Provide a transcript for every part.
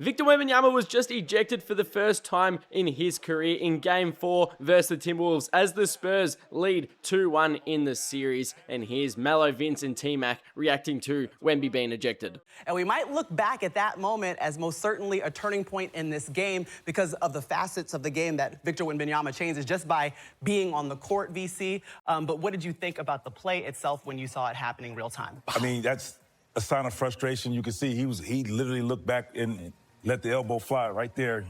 Victor Wembanyama was just ejected for the first time in his career in Game 4 versus the Timberwolves as the Spurs lead 2-1 in the series. And here's Melo, Vince and T-Mac reacting to Wemby being ejected. And we might look back at that moment as most certainly a turning point in this game because of the facets of the game that Victor Wembanyama changes just by being on the court, VC. But what did you think about the play itself when you saw it happening real time? I mean, that's a sign of frustration. You can see he literally looked back and let the elbow fly right there.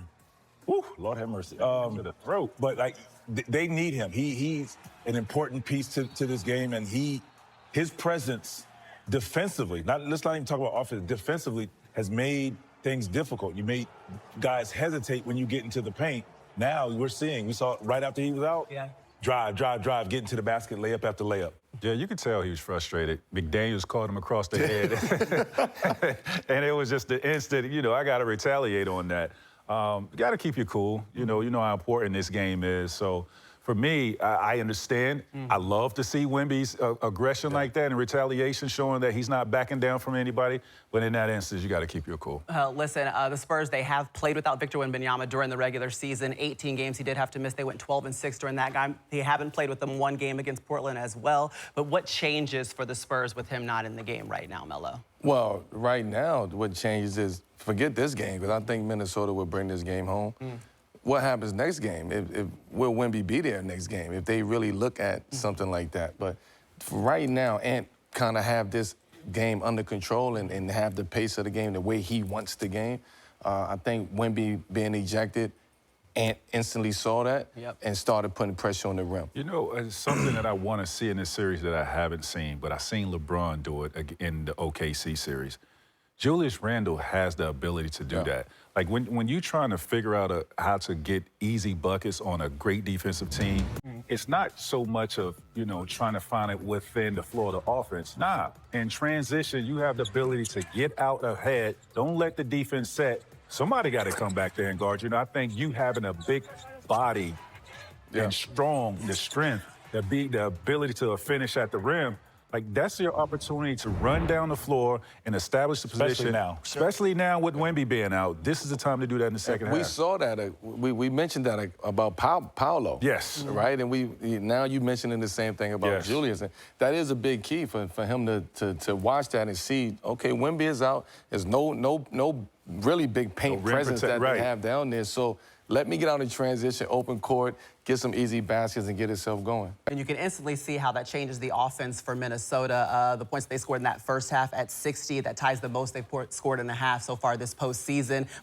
Whew, Lord have mercy. To the throat. But like they need him. He's an important piece to this game, and his presence defensively, let's not even talk about offense, defensively has made things difficult. You made guys hesitate when you get into the paint. Now we saw it right after he was out. Yeah. Drive, get into the basket, layup after layup. Yeah, you could tell he was frustrated. McDaniels caught him across the head. And it was just the instant, I got to retaliate on that. You got to keep you cool. You know how important this game is. So for me, I understand. I love to see Wemby's aggression like that and retaliation, showing that he's not backing down from anybody. But in that instance, you got to keep your cool. Listen, the Spurs, they have played without Victor Wembanyama during the regular season. 18 games he did have to miss. They went 12-6 during that game. They haven't played with them one game against Portland as well. But what changes for the Spurs with him not in the game right now, Melo? Well, right now, what changes is forget this game, because I think Minnesota will bring this game home. What happens next game? Will Wemby be there next game if they really look at something like that? But for right now, Ant kind of have this game under control and have the pace of the game the way he wants the game. I think Wemby being ejected, Ant instantly saw that and started putting pressure on the rim. It's something that I want to see in this series that I haven't seen, but I've seen LeBron do it in the OKC series. Julius Randle has the ability to do that. Like when you're trying to figure out how to get easy buckets on a great defensive team, it's not so much of, trying to find it within the floor of the offense. Nah, in transition, you have the ability to get out ahead. Don't let the defense set. Somebody got to come back there and guard you. I think you having a big body and the strength, the ability to finish at the rim, like, that's your opportunity to run down the floor and establish the position. Especially now with Wemby being out. This is the time to do that in the second half. We saw that. We mentioned that about Paolo. Yes. Right? And now you mentioning the same thing about Julius. And that is a big key for him to watch that and see, okay, Wemby is out. There's no really big paint presence that they have down there. So let me get out in transition, open court, get some easy baskets, and get itself going. And you can instantly see how that changes the offense for Minnesota. The points they scored in that first half at 60, that ties the most they've scored in a half so far this postseason.